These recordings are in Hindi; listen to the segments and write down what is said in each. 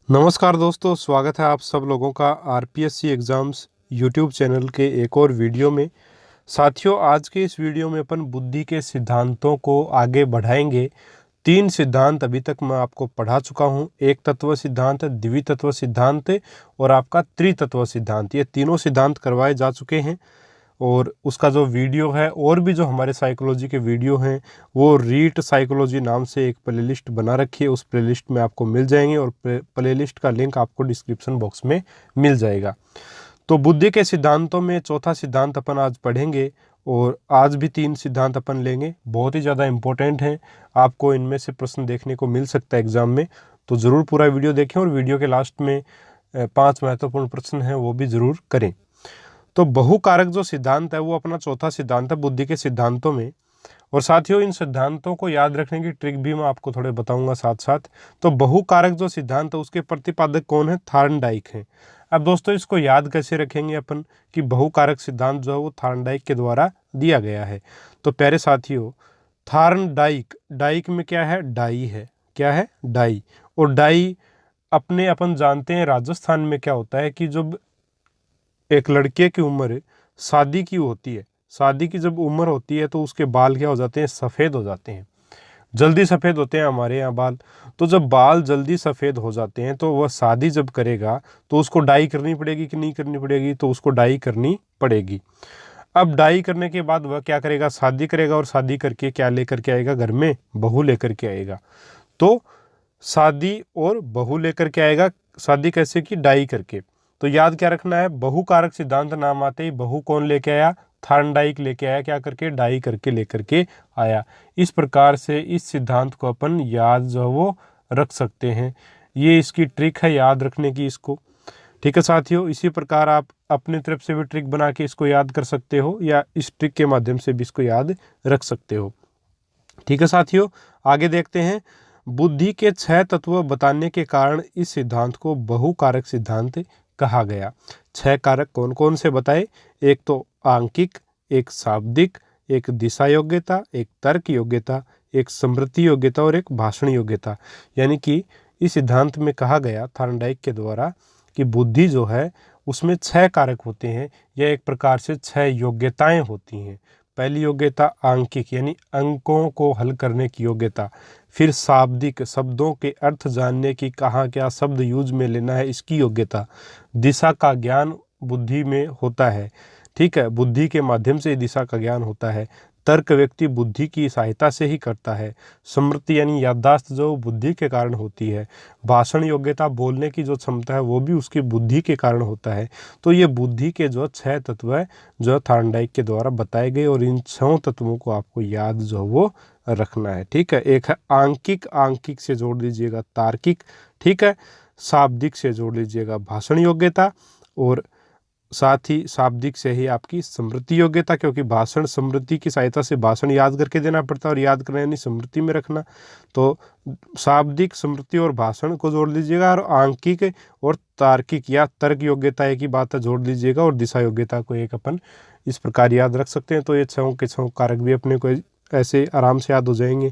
नमस्कार दोस्तों, स्वागत है आप सब लोगों का आरपीएससी एग्ज़ाम्स यूट्यूब चैनल के एक और वीडियो में। साथियों, आज के इस वीडियो में अपन बुद्धि के सिद्धांतों को आगे बढ़ाएंगे। 3 सिद्धांत अभी तक मैं आपको पढ़ा चुका हूं। एक तत्व सिद्धांत, द्वितत्व सिद्धांत और आपका त्रितत्व सिद्धांत। ये तीनों सिद्धांत करवाए जा चुके हैं और उसका जो वीडियो है और भी जो हमारे साइकोलॉजी के वीडियो हैं वो रीट साइकोलॉजी नाम से एक प्लेलिस्ट बना रखी है। उस प्लेलिस्ट में आपको मिल जाएंगे और प्लेलिस्ट का लिंक आपको डिस्क्रिप्शन बॉक्स में मिल जाएगा। तो बुद्धि के सिद्धांतों में चौथा सिद्धांत अपन आज पढ़ेंगे और आज भी 3 सिद्धांत अपन लेंगे। बहुत ही ज़्यादा इम्पोर्टेंट हैं, आपको इनमें से प्रश्न देखने को मिल सकता है एग्जाम में। तो ज़रूर पूरा वीडियो देखें और वीडियो के लास्ट में 5 महत्वपूर्ण प्रश्न हैं वो भी ज़रूर करें। तो बहुकारक जो सिद्धांत है वो अपना चौथा सिद्धांत है बुद्धि के सिद्धांतों में। और साथियों, इन सिद्धांतों को याद रखने की ट्रिक भी मैं आपको थोड़े बताऊंगा साथ साथ। तो बहुकारक जो सिद्धांत है उसके प्रतिपादक कौन है? थार्नडाइक है। अब दोस्तों, इसको याद कैसे रखेंगे अपन कि बहुकारक सिद्धांत जो है वो थार्नडाइक के द्वारा दिया गया है। तो प्यारे साथियों, थार्नडाइक, डाइक में क्या है? डाई है। क्या है? डाई। और डाई अपन जानते हैं राजस्थान में क्या होता है कि जब एक लड़के की उम्र शादी की होती है, शादी की जब उम्र होती है तो उसके बाल क्या हो जाते हैं? सफ़ेद हो जाते हैं, जल्दी सफ़ेद होते हैं हमारे यहाँ बाल। तो जब बाल जल्दी सफ़ेद हो जाते हैं तो वह शादी जब करेगा तो उसको डाई करनी पड़ेगी कि नहीं करनी पड़ेगी? तो उसको डाई करनी पड़ेगी। अब डाई करने के बाद वह क्या करेगा? शादी करेगा और शादी करके क्या लेकर के आएगा? घर में बहू लेकर के आएगा। तो शादी और बहू लेकर के आएगा। शादी कैसे की? डाई करके। तो याद क्या रखना है? बहुकारक सिद्धांत नाम आते ही बहू कौन लेके आया? थार्नडाइक लेके आया। क्या करके? डाई करके लेकर के आया। इस प्रकार से इस सिद्धांत को अपन याद जो है वो रख सकते हैं। ये इसकी ट्रिक है याद रखने की इसको। ठीक है साथियों, इसी प्रकार आप अपनी तरफ से भी ट्रिक बना के इसको याद कर सकते हो या इस ट्रिक के माध्यम से भी इसको याद रख सकते हो। ठीक है साथियों, आगे देखते हैं। बुद्धि के 6 तत्व बताने के कारण इस सिद्धांत को बहुकारक सिद्धांत कहा गया। 6 कारक कौन कौन से बताए? एक तो आंकिक, एक शाब्दिक, एक दिशा योग्यता, एक तर्क योग्यता, एक स्मृति योग्यता और एक भाषण योग्यता। यानी कि इस सिद्धांत में कहा गया थार्नडाइक के द्वारा कि बुद्धि जो है उसमें 6 कारक होते हैं या एक प्रकार से 6 योग्यताएं होती हैं। पहली योग्यता आंकिक यानी अंकों को हल करने की योग्यता। फिर शाब्दिक, शब्दों के अर्थ जानने की, कहाँ क्या शब्द यूज में लेना है, इसकी योग्यता। दिशा का ज्ञान बुद्धि में होता है। ठीक है, बुद्धि के माध्यम से दिशा का ज्ञान होता है। तर्क व्यक्ति बुद्धि की सहायता से ही करता है। स्मृति यानी याददाश्त जो बुद्धि के कारण होती है। भाषण योग्यता, बोलने की जो क्षमता है वो भी उसकी बुद्धि के कारण होता है। तो ये बुद्धि के जो 6 तत्व है जो थार्नडाइक के द्वारा बताए गए और इन 6 तत्वों को आपको याद जो वो रखना है। ठीक है, एक है आंकिक, आंकिक से जोड़ दीजिएगा तार्किक। ठीक है, शाब्दिक से जोड़ लीजिएगा भाषण योग्यता और साथ ही शाब्दिक से ही आपकी स्मृति योग्यता, क्योंकि भाषण स्मृति की सहायता से भाषण याद करके देना पड़ता है और याद करना यानी स्मृति में रखना। तो शाब्दिक, स्मृति और भाषण को जोड़ लीजिएगा और आंकिक और तार्किक या तर्क योग्यता एक ही बात है, जोड़ लीजिएगा और दिशा योग्यता को एक अपन इस प्रकार याद रख सकते हैं। तो ये 6 के 6 कारक भी अपने को ऐसे आराम से याद हो जाएंगे।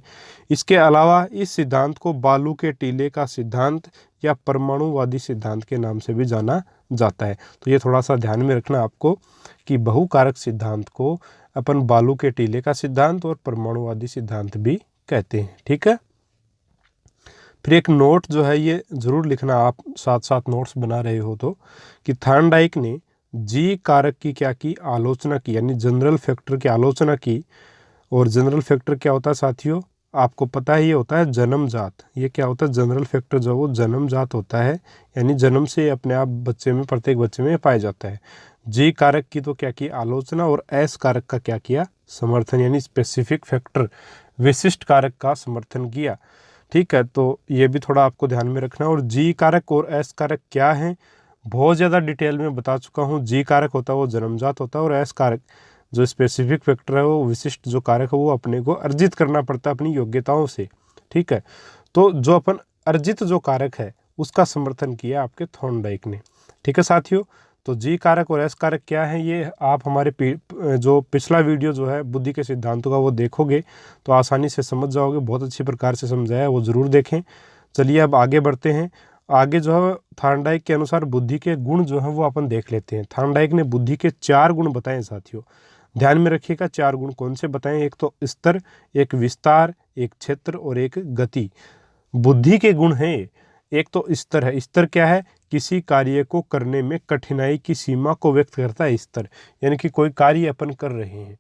इसके अलावा इस सिद्धांत को बालू के टीले का सिद्धांत या परमाणुवादी सिद्धांत के नाम से भी जाना जाता है। तो ये थोड़ा सा ध्यान में रखना आपको कि बहुकारक सिद्धांत को अपन बालू के टीले का सिद्धांत और परमाणुवादी सिद्धांत भी कहते हैं। ठीक है, फिर एक नोट जो है ये जरूर लिखना आप साथ साथ नोट्स बना रहे हो तो, कि थार्नडाइक ने जी कारक की क्या की? आलोचना की, यानी जनरल फैक्टर की आलोचना की। और जनरल फैक्टर क्या होता है साथियों? आपको पता ही होता है जन्मजात। ये क्या होता है? जनरल फैक्टर जो वो जन्मजात होता है, यानी जन्म से अपने आप बच्चे में, प्रत्येक बच्चे में पाया जाता है। जी कारक की तो क्या की? आलोचना। और एस कारक का क्या किया? समर्थन, यानी स्पेसिफिक फैक्टर, विशिष्ट कारक का समर्थन किया। ठीक है, तो ये भी थोड़ा आपको ध्यान में रखना। और जी कारक और एस कारक क्या है बहुत ज़्यादा डिटेल में बता चुका हूँ। जी कारक होता है वो जन्मजात होता है और एस कारक जो स्पेसिफिक फैक्टर है वो विशिष्ट जो कारक है वो अपने को अर्जित करना पड़ता है अपनी योग्यताओं से। ठीक है, तो जो अपन अर्जित जो कारक है उसका समर्थन किया आपके थॉर्नडाइक ने। ठीक है साथियों, तो जी कारक और एस कारक क्या है ये आप हमारे जो पिछला वीडियो जो है बुद्धि के सिद्धांतों का वो देखोगे तो आसानी से समझ जाओगे। बहुत अच्छी प्रकार से समझाया है, वो ज़रूर देखें। चलिए अब आगे बढ़ते हैं। आगे जो है थार्नडाइक के अनुसार बुद्धि के गुण जो है वो अपन देख लेते हैं। थार्नडाइक ने बुद्धि के 4 गुण बताए साथियों, ध्यान में रखिएगा। 4 गुण कौन से बताएं? एक तो स्तर, एक विस्तार, एक क्षेत्र और एक गति। बुद्धि के गुण हैं। एक तो स्तर है। स्तर क्या है? किसी कार्य को करने में कठिनाई की सीमा को व्यक्त करता है स्तर, यानी कि कोई कार्य अपन कर रहे हैं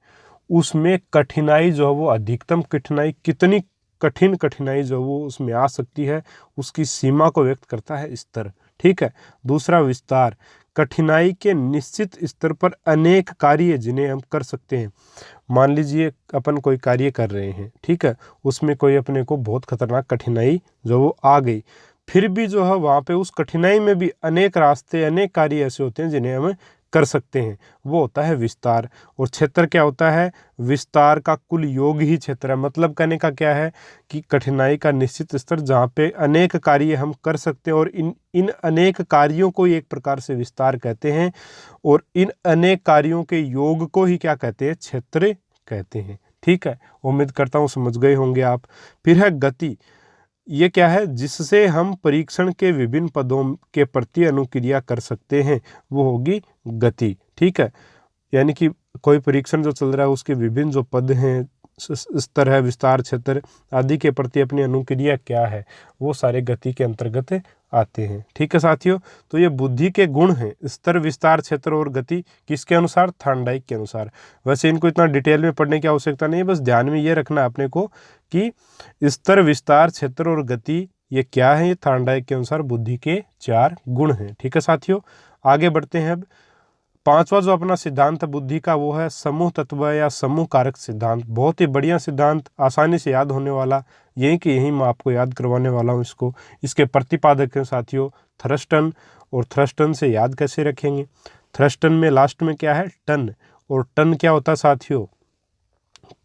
उसमें कठिनाई जो है वो अधिकतम कठिनाई, कितनी कठिन कठिनाई जो वो उसमें आ सकती है उसकी सीमा को व्यक्त करता है स्तर। ठीक है। दूसरा विस्तार, कठिनाई के निश्चित स्तर पर अनेक कार्य जिन्हें हम कर सकते हैं। मान लीजिए अपन कोई कार्य कर रहे हैं, ठीक है, उसमें कोई अपने को बहुत खतरनाक कठिनाई जो वो आ गई, फिर भी जो है वहाँ पे उस कठिनाई में भी अनेक रास्ते, अनेक कार्य ऐसे होते हैं जिन्हें हम कर सकते हैं, वो होता है विस्तार। और क्षेत्र क्या होता है? विस्तार का कुल योग ही क्षेत्र है। मतलब कहने का क्या है कि कठिनाई का निश्चित स्तर जहाँ पे अनेक कार्य हम कर सकते हैं और इन अनेक कार्यों को एक प्रकार से विस्तार कहते हैं, और इन अनेक कार्यों के योग को ही क्या कहते हैं? क्षेत्र कहते हैं। ठीक है, उम्मीद करता हूँ समझ गए होंगे आप। फिर है गति। ये क्या है? जिससे हम परीक्षण के विभिन्न पदों के प्रति अनुक्रिया कर सकते हैं, वो होगी गति। ठीक है, यानी कि कोई परीक्षण जो चल रहा है उसके विभिन्न जो पद हैं, स्तर है, विस्तार, क्षेत्र आदि के प्रति अपनी अनुक्रिया क्या है, वो सारे गति के अंतर्गत आते हैं। ठीक है साथियों, तो ये बुद्धि के गुण हैं, स्तर, विस्तार, क्षेत्र और गति। किसके अनुसार? थार्नडाइक के अनुसार। वैसे इनको इतना डिटेल में पढ़ने की आवश्यकता नहीं है, बस ध्यान में ये रखना अपने को कि स्तर, विस्तार, क्षेत्र और गति ये क्या है? ये थार्नडाइक के अनुसार बुद्धि के 4 गुण हैं। ठीक है साथियों, आगे बढ़ते हैं। अब 5वां जो अपना सिद्धांत बुद्धि का वो है समूह तत्व या समूह कारक सिद्धांत। बहुत ही बढ़िया सिद्धांत, आसानी से याद होने वाला, यही कि यही मैं आपको याद करवाने वाला हूँ इसको। इसके प्रतिपादक हैं साथियों थर्स्टन, और थर्स्टन से याद कैसे रखेंगे? थर्स्टन में लास्ट में क्या है? टन। और टन क्या होता है साथियों?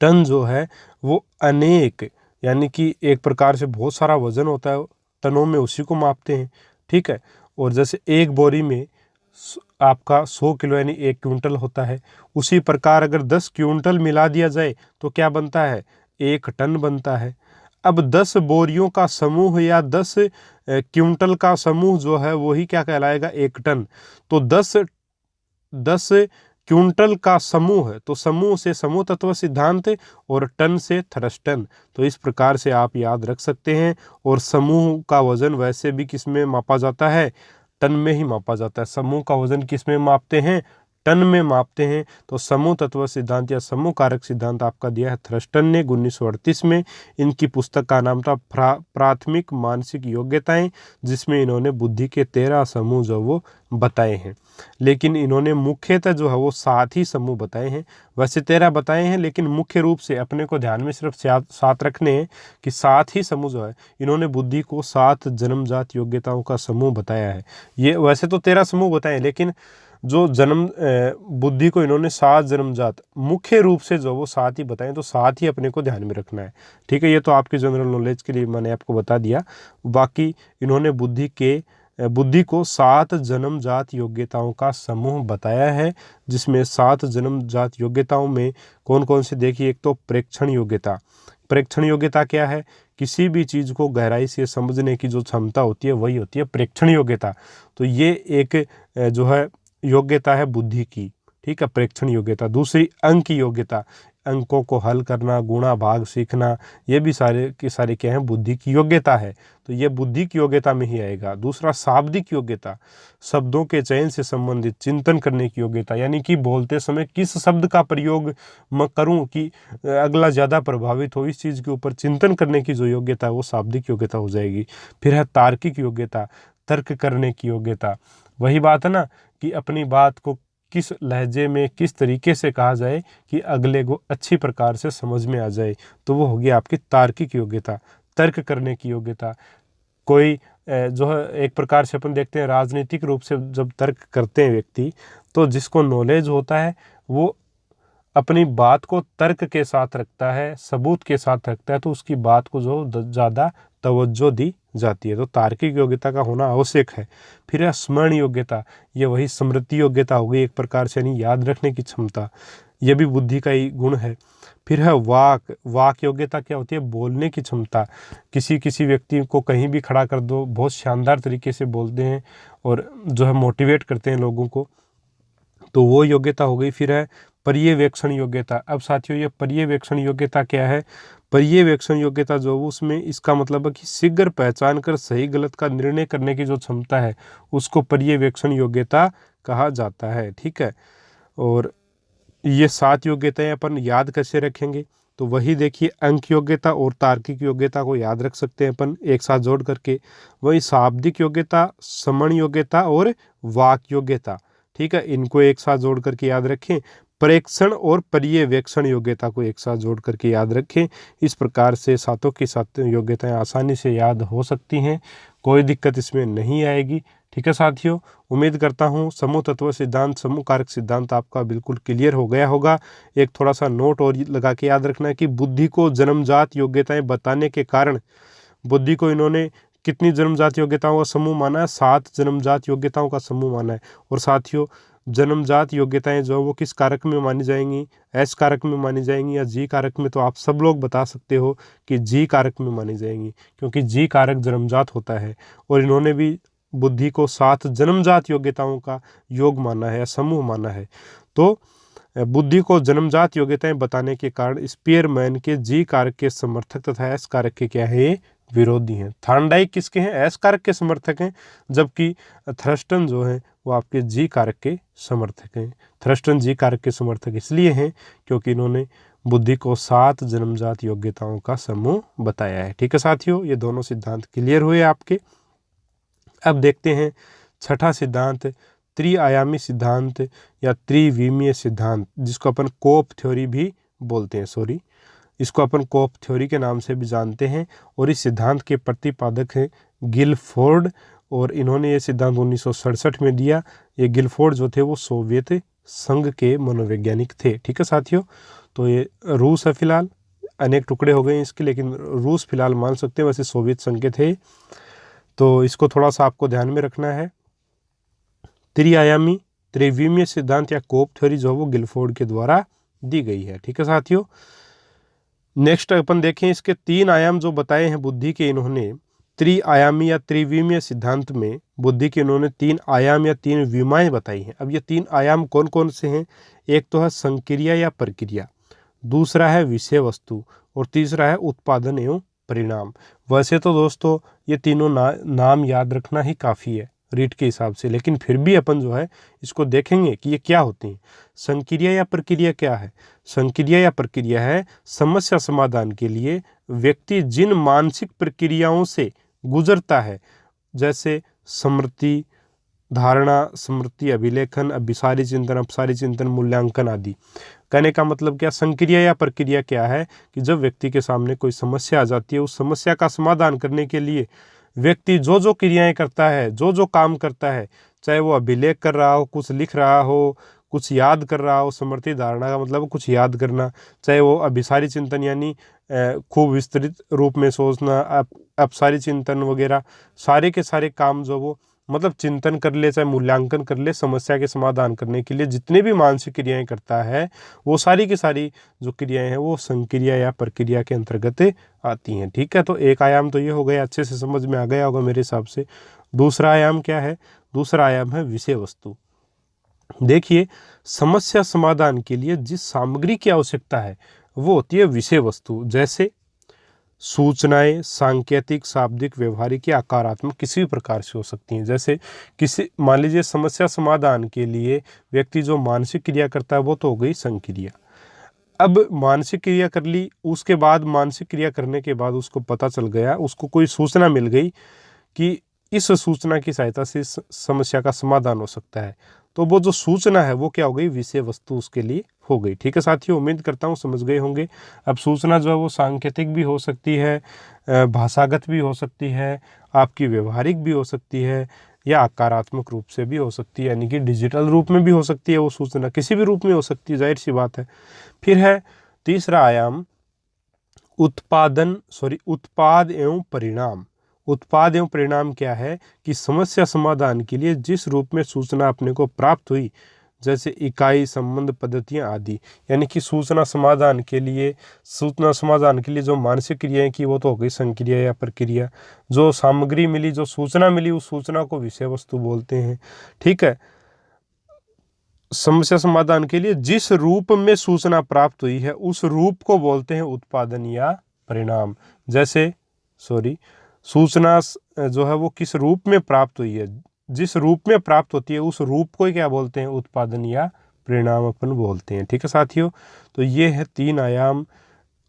टन जो है वो अनेक, यानी कि एक प्रकार से बहुत सारा वजन होता है टनों में, उसी को मापते हैं। ठीक है, और जैसे एक बोरी में आपका 100 किलो यानी 1 क्विंटल होता है, उसी प्रकार अगर 10 क्विंटल मिला दिया जाए तो क्या बनता है? 1 टन बनता है। अब 10 बोरियों का समूह या 10 क्विंटल का समूह जो है वही क्या कहलाएगा? 1 टन। तो 10 क्विंटल का समूह है, तो समूह से समूह तत्व सिद्धांत और टन से थर्स्टन। तो इस प्रकार से आप याद रख सकते हैं। और समूह का वजन वैसे भी किस में मापा जाता है? टन में ही मापा जाता है। समूह का वजन किस में मापते हैं? टन में मापते हैं। तो समूह तत्व सिद्धांत या समूह कारक सिद्धांत आपका दिया है थर्स्टन ने 1938 में। इनकी पुस्तक का नाम था प्राथमिक मानसिक योग्यताएं, जिसमें इन्होंने बुद्धि के 13 समूह जो वो बताए हैं। लेकिन इन्होंने मुख्यतः जो है वो 7 ही समूह बताए हैं। वैसे 13 बताए हैं, लेकिन मुख्य रूप से अपने को ध्यान में सिर्फ 7 रखने हैं कि 7 ही समूह जो है इन्होंने बुद्धि को 7 जन्मजात योग्यताओं का समूह बताया है। ये वैसे तो 13 समूह बताए, लेकिन जो बुद्धि को इन्होंने 7 जन्मजात मुख्य रूप से जो वो 7 ही बताएं, तो 7 ही अपने को ध्यान में रखना है। ठीक है, ये तो आपकी जनरल नॉलेज के लिए मैंने आपको बता दिया। बाकी इन्होंने बुद्धि को 7 जन्मजात योग्यताओं का समूह बताया है, जिसमें 7 जन्मजात योग्यताओं में कौन कौन से देखिए। एक तो प्रेक्षण योग्यता। प्रेक्षण योग्यता क्या है? किसी भी चीज़ को गहराई से समझने की जो क्षमता होती है वही होती है प्रेक्षण योग्यता। तो ये एक जो है योग्यता है बुद्धि की। ठीक है, प्रेक्षण योग्यता। दूसरी अंक की योग्यता, अंकों को हल करना, गुणा भाग सीखना, ये भी सारे के सारे क्या है? बुद्धि की योग्यता है। तो ये बुद्धि की योग्यता में ही आएगा। दूसरा शाब्दिक योग्यता, शब्दों के चयन से संबंधित चिंतन करने की योग्यता, यानी कि बोलते समय किस शब्द का प्रयोग मैं करूं कि अगला ज़्यादा प्रभावित हो, इस चीज़ के ऊपर चिंतन करने की जो योग्यता है वो शाब्दिक योग्यता हो जाएगी। फिर है तार्किक योग्यता, तर्क करने की योग्यता। वही बात है ना कि अपनी बात को किस लहजे में किस तरीके से कहा जाए कि अगले को अच्छी प्रकार से समझ में आ जाए, तो वो होगी आपकी तार्किक योग्यता, तर्क करने की योग्यता। कोई जो है एक प्रकार से अपन देखते हैं राजनीतिक रूप से जब तर्क करते हैं व्यक्ति, तो जिसको नॉलेज होता है वो अपनी बात को तर्क के साथ रखता है, सबूत के साथ रखता है, तो उसकी बात को जो ज़्यादा तवज्जो दी जाती है। तो तार्किक योग्यता का होना आवश्यक है। फिर है स्मरण योग्यता, ये वही स्मृति योग्यता हो गई एक प्रकार से, यानी याद रखने की क्षमता। यह भी बुद्धि का ही गुण है। फिर है वाक। वाक योग्यता क्या होती है? बोलने की क्षमता। किसी व्यक्ति को कहीं भी खड़ा कर दो, बहुत शानदार तरीके से बोलते हैं और जो है मोटिवेट करते हैं लोगों को, तो वो योग्यता हो गई। फिर है पर्यवेक्षण योग्यता। अब साथियों ये पर्यवेक्षण योग्यता क्या है? पर्यवेक्षण योग्यता जो उसमें इसका मतलब है कि शीघ्र पहचान कर सही गलत का निर्णय करने की जो क्षमता है उसको पर्यवेक्षण योग्यता कहा जाता है। ठीक है, और ये 7 योग्यताएं अपन याद कैसे रखेंगे? तो वही देखिए, अंक योग्यता और तार्किक योग्यता को याद रख सकते हैं अपन एक साथ जोड़ करके। वही शाब्दिक योग्यता, समण योग्यता और वाक योग्यता, ठीक है, इनको एक साथ जोड़ करके याद रखें। प्रेक्षण और पर्यवेक्षण योग्यता को एक साथ जोड़ करके याद रखें। इस प्रकार से सातों की सात योग्यताएं आसानी से याद हो सकती हैं, कोई दिक्कत इसमें नहीं आएगी। ठीक है साथियों, उम्मीद करता हूँ समूह तत्व सिद्धांत, समूह कारक सिद्धांत आपका बिल्कुल क्लियर हो गया होगा। एक थोड़ा सा नोट और लगा के याद रखना है कि बुद्धि को जन्मजात योग्यताएं बताने के कारण बुद्धि को इन्होंने कितनी जन्मजात योग्यताओं का समूह माना है? 7 जन्मजात योग्यताओं का समूह माना है। और साथियों जन्मजात योग्यताएं जो वो किस कारक में मानी जाएंगी? एस कारक में मानी जाएंगी या जी कारक में? तो आप सब लोग बता सकते हो कि जी कारक में मानी जाएंगी, क्योंकि जी कारक जन्मजात होता है। और इन्होंने भी बुद्धि को 7 जन्मजात योग्यताओं का योग माना है या समूह माना है। तो बुद्धि को जन्मजात योग्यताएं बताने के कारण स्पीयरमैन के जी कारक के समर्थक तथा एस कारक के क्या है? ये विरोधी हैं। थॉर्नडाइक किसके हैं? एस कारक के समर्थक हैं, जबकि थ्रस्टन जो है वो आपके जी कारक के समर्थक हैं। थ्रस्टन जी कारक के समर्थक इसलिए हैं क्योंकि इन्होंने बुद्धि को 7 जन्मजात योग्यताओं का समूह बताया है। ठीक है साथियों, ये दोनों सिद्धांत क्लियर हुए आपके। अब देखते हैं छठा सिद्धांत, त्रिआयामी सिद्धांत या त्रिविमीय सिद्धांत, जिसको अपन कोप थ्योरी भी बोलते हैं। इसको अपन कोप थ्योरी के नाम से भी जानते हैं। और इस सिद्धांत के प्रतिपादक हैं गिलफोर्ड, और इन्होंने ये सिद्धांत 1967 में दिया। ये गिलफोर्ड जो थे वो सोवियत संघ के मनोवैज्ञानिक थे। ठीक है साथियों, तो ये रूस है फिलहाल, अनेक टुकड़े हो गए इसके, लेकिन रूस फिलहाल मान सकते हैं, वैसे सोवियत संघ के थे। तो इसको थोड़ा सा आपको ध्यान में रखना है। त्रिआयामी त्रिविमीय सिद्धांत या कोप थ्योरी जो वो गिलफोर्ड के द्वारा दी गई है। ठीक है साथियों, नेक्स्ट अपन देखें इसके 3 आयाम जो बताए हैं बुद्धि के, इन्होंने त्रिआयामी या त्रिविमीय सिद्धांत में बुद्धि के इन्होंने 3 आयाम या 3 विमाएं बताई हैं। अब ये 3 आयाम कौन कौन से हैं? एक तो है संक्रिया या प्रक्रिया, दूसरा है विषय वस्तु, और तीसरा है उत्पादन एवं परिणाम। वैसे तो दोस्तों ये तीनों नाम याद रखना ही काफ़ी है रीट के हिसाब से, लेकिन फिर भी अपन जो है इसको देखेंगे कि ये क्या होती हैं। संक्रिया या प्रक्रिया क्या है? संक्रिया या प्रक्रिया है समस्या समाधान के लिए व्यक्ति जिन मानसिक प्रक्रियाओं से गुजरता है, जैसे स्मृति, धारणा, स्मृति, अभिलेखन, अभिसारी चिंतन, अपसारी चिंतन, मूल्यांकन आदि। कहने का मतलब क्या? संक्रिया या प्रक्रिया क्या है कि जब व्यक्ति के सामने कोई समस्या आ जाती है, उस समस्या का समाधान करने के लिए व्यक्ति जो जो क्रियाएं करता है, जो जो काम करता है, चाहे वो अभिलेख कर रहा हो, कुछ लिख रहा हो, कुछ याद कर रहा हो, स्मृति धारणा का मतलब कुछ याद करना, चाहे वो अभिसारी चिंतन यानी खूब विस्तृत रूप में सोचना, अपसारी चिंतन वगैरह, सारे के सारे काम जो वो मतलब चिंतन कर ले, चाहे मूल्यांकन कर ले, समस्या के समाधान करने के लिए जितने भी मानसिक क्रियाएं करता है, वो सारी की सारी जो क्रियाएं हैं वो संक्रिया या प्रक्रिया के अंतर्गत आती हैं। ठीक है, तो एक आयाम तो ये हो गया, अच्छे से समझ में आ गया होगा मेरे हिसाब से। दूसरा आयाम क्या है? दूसरा आयाम है विषय वस्तु। देखिए, समस्या समाधान के लिए जिस सामग्री की आवश्यकता है वो होती है विषय वस्तु, जैसे सूचनाएं सांकेतिक, शाब्दिक, व्यवहारिक या आकारात्मक किसी भी प्रकार से हो सकती हैं। जैसे किसी, मान लीजिए समस्या समाधान के लिए व्यक्ति जो मानसिक क्रिया करता है वो तो हो गई संक्रिया। अब मानसिक क्रिया कर ली, उसके बाद मानसिक क्रिया करने के बाद उसको पता चल गया, उसको कोई सूचना मिल गई कि इस सूचना की सहायता से समस्या का समाधान हो सकता है, तो वो जो सूचना है वो क्या हो गई? विषय वस्तु उसके लिए हो गई। ठीक है साथियों, उम्मीद करता हूँ समझ गए होंगे। अब सूचना जो है वो सांकेतिक भी हो सकती है, भाषागत भी हो सकती है, आपकी व्यवहारिक भी हो सकती है, या आकारात्मक रूप से भी हो सकती है, यानी कि डिजिटल रूप में भी हो सकती है। वो सूचना किसी भी रूप में हो सकती है, जाहिर सी बात है। फिर है तीसरा आयाम उत्पाद एवं परिणाम। उत्पाद एवं परिणाम क्या है कि समस्या समाधान के लिए जिस रूप में सूचना अपने को प्राप्त हुई, जैसे इकाई, संबंध, पद्धतियाँ आदि। यानी कि सूचना समाधान के लिए जो मानसिक क्रियाएं की वो तो हो गई संक्रिया या प्रक्रिया। जो सामग्री मिली, जो सूचना मिली, उस सूचना को विषय वस्तु बोलते हैं। ठीक है। समस्या समाधान के लिए जिस रूप में सूचना प्राप्त हुई है उस रूप को बोलते हैं उत्पादन या परिणाम। जैसे सूचना जो है वो किस रूप में प्राप्त हुई है, जिस रूप में प्राप्त होती है उस रूप को क्या बोलते हैं, उत्पादन या परिणाम अपन बोलते हैं। ठीक है साथियों, तो ये है 3 आयाम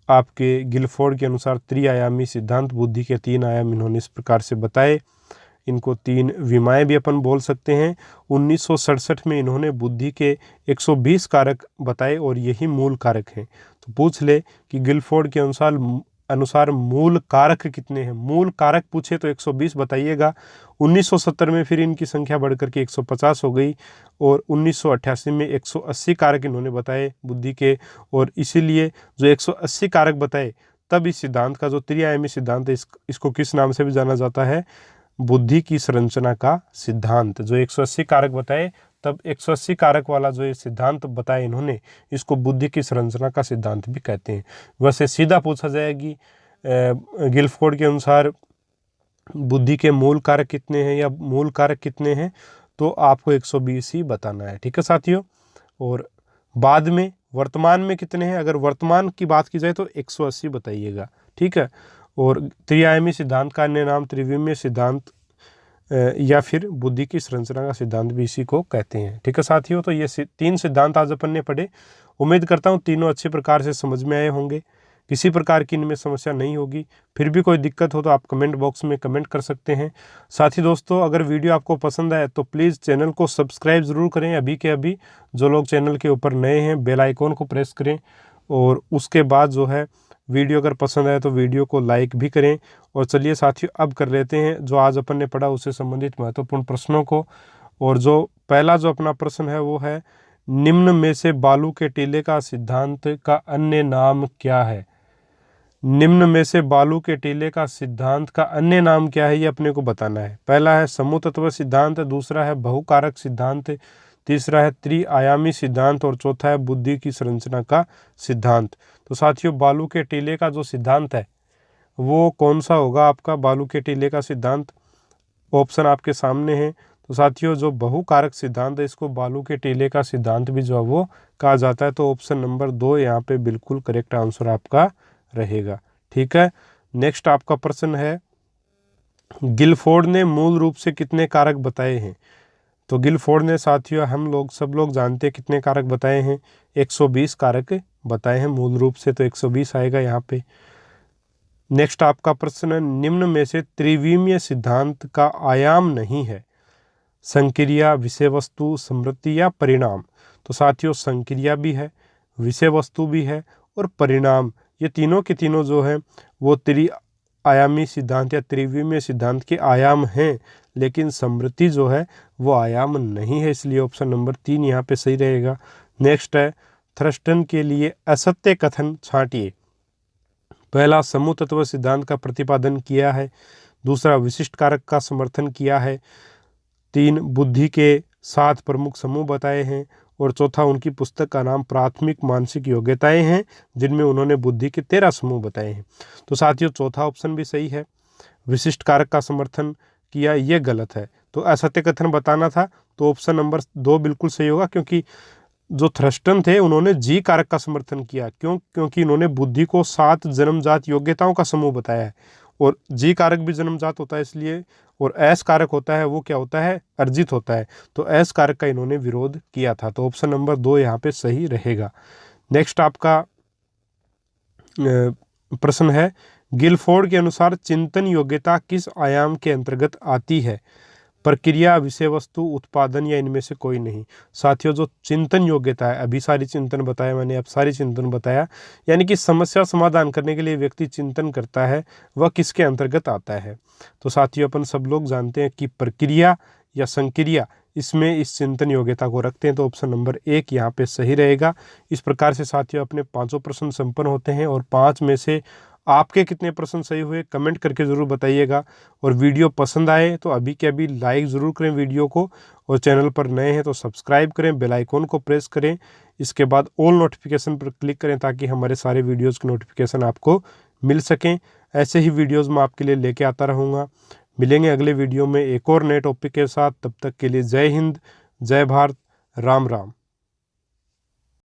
आपके गिलफोर्ड के अनुसार त्रिआयामी सिद्धांत। बुद्धि के 3 आयाम इन्होंने इस प्रकार से बताए। इनको 3 विमाएं भी अपन बोल सकते हैं। 1967 में इन्होंने बुद्धि के 120 कारक बताए और यही मूल कारक हैं। तो पूछ ले कि गिलफोर्ड के अनुसार मूल कारक कितने हैं। मूल कारक पूछे तो 120 बताइएगा। 1970 में फिर इनकी संख्या बढ़कर के 150 हो गई और 1988 में 180 कारक इन्होंने बताए बुद्धि के। और इसीलिए जो 180 कारक बताए, तब इस सिद्धांत का जो त्रिआयामी सिद्धांत है इसको किस नाम से भी जाना जाता है, बुद्धि की संरचना का सिद्धांत। जो 180 कारक बताए, तब 180 कारक वाला जो ये सिद्धांत बताया इन्होंने, इसको बुद्धि की संरचना का सिद्धांत भी कहते हैं। वैसे सीधा पूछा जाएगी गिलफोर्ड के अनुसार बुद्धि के मूल कारक कितने हैं या मूल कारक कितने हैं, तो आपको 120 ही बताना है। ठीक है साथियों। और बाद में वर्तमान में कितने हैं, अगर वर्तमान की बात की जाए तो 180 बताइएगा। ठीक है। और त्रिआयामी सिद्धांत का अन्य नाम त्रिविमीय सिद्धांत या फिर बुद्धि की संरचना का सिद्धांत भी इसी को कहते हैं। ठीक है साथियों, तो ये 3 सिद्धांत आज अपन ने पढ़े। उम्मीद करता हूँ तीनों अच्छे प्रकार से समझ में आए होंगे, किसी प्रकार की इनमें समस्या नहीं होगी। फिर भी कोई दिक्कत हो तो आप कमेंट बॉक्स में कमेंट कर सकते हैं। साथ ही दोस्तों, अगर वीडियो आपको पसंद आए तो प्लीज़ चैनल को सब्सक्राइब ज़रूर करें अभी के अभी। जो लोग चैनल के ऊपर नए हैं, बेल आइकॉन को प्रेस करें और उसके बाद जो है वीडियो अगर पसंद आए तो वीडियो को लाइक भी करें। और चलिए साथियों, अब कर लेते हैं जो आज अपन ने पढ़ा उससे संबंधित महत्वपूर्ण प्रश्नों को। और जो पहला जो अपना प्रश्न है वो है, निम्न में से बालू के टीले का सिद्धांत का अन्य नाम क्या है। निम्न में से बालू के टीले का सिद्धांत का अन्य नाम क्या है, ये अपने को बताना है। पहला है समूह तत्व सिद्धांत, दूसरा है बहुकारक सिद्धांत, तीसरा है त्रिआयामी सिद्धांत और चौथा है बुद्धि की संरचना का सिद्धांत। तो साथियों, बालू के टीले का जो सिद्धांत है वो कौन सा होगा आपका बालू के टीले का सिद्धांत। ऑप्शन आपके सामने है। तो साथियों, जो बहुकारक सिद्धांत है इसको बालू के टीले का सिद्धांत भी जो है वो कहा जाता है। तो ऑप्शन नंबर 2 यहाँ पे बिल्कुल करेक्ट आंसर आपका रहेगा। ठीक है। नेक्स्ट आपका प्रश्न है, गिलफोर्ड ने मूल रूप से कितने कारक बताए हैं। तो गिलफोर्ड ने साथियों सब लोग जानते हैं कितने कारक बताए हैं, 120 कारक बताए हैं मूल रूप से। तो 120 आएगा यहाँ पे। नेक्स्ट आपका प्रश्न है, निम्न में से त्रिविमीय सिद्धांत का आयाम नहीं है, संक्रिया, विषय वस्तु, स्मृति या परिणाम। तो साथियों, संक्रिया भी है, विषय वस्तु भी है और परिणाम, ये तीनों के तीनों जो है वो त्रिआयामी सिद्धांत या त्रिविमीय सिद्धांत के आयाम हैं, लेकिन स्मृति जो है वो आयाम नहीं है। इसलिए ऑप्शन नंबर 3 यहाँ पे सही रहेगा। नेक्स्ट है, थ्रस्टन के लिए असत्य कथन छांटिए। पहला, समूह तत्व सिद्धांत का प्रतिपादन किया है। दूसरा, विशिष्ट कारक का समर्थन किया है। 3, बुद्धि के 7 प्रमुख समूह बताए हैं। और चौथा, उनकी पुस्तक का नाम प्राथमिक मानसिक योग्यताएं हैं, जिनमें उन्होंने बुद्धि के 13 समूह बताए हैं। तो साथियों, चौथा ऑप्शन भी सही है। विशिष्ट कारक का समर्थन किया, ये गलत है। तो असत्य कथन बताना था, तो ऑप्शन नंबर 2 बिल्कुल सही होगा, क्योंकि जो थ्रस्टन थे उन्होंने जी कारक का समर्थन किया। क्योंकि इन्होंने बुद्धि को 7 जन्मजात योग्यताओं का समूह बताया है और जी कारक भी जन्मजात होता है इसलिए, और एस कारक होता है वो क्या होता है, अर्जित होता है। तो एस कारक का इन्होंने विरोध किया था। तो ऑप्शन नंबर 2 यहाँ पे सही रहेगा। नेक्स्ट आपका प्रश्न है, गिलफोर्ड के अनुसार चिंतन योग्यता किस आयाम के अंतर्गत आती है, प्रक्रिया, विषय वस्तु, उत्पादन या इनमें से कोई नहीं। साथियों, जो चिंतन योग्यता है, अभी सारी चिंतन बताया मैंने, अब सारी चिंतन बताया, यानी कि समस्या समाधान करने के लिए व्यक्ति चिंतन करता है, वह किसके अंतर्गत आता है। तो साथियों, अपन सब लोग जानते हैं कि प्रक्रिया या संक्रिया इसमें इस चिंतन योग्यता को रखते हैं। तो ऑप्शन नंबर 1 यहाँ पे सही रहेगा। इस प्रकार से साथियों अपने 5 प्रश्न संपन्न होते हैं और 5 में से आपके कितने प्रश्न सही हुए कमेंट करके ज़रूर बताइएगा। और वीडियो पसंद आए तो अभी के अभी लाइक ज़रूर करें वीडियो को, और चैनल पर नए हैं तो सब्सक्राइब करें, बेल आइकॉन को प्रेस करें, इसके बाद ऑल नोटिफिकेशन पर क्लिक करें ताकि हमारे सारे वीडियोज़ की नोटिफिकेशन आपको मिल सकें। ऐसे ही वीडियोज़ मैं आपके लिए लेके आता रहूँगा। मिलेंगे अगले वीडियो में एक और नए टॉपिक के साथ। तब तक के लिए जय हिंद, जय भारत, राम राम।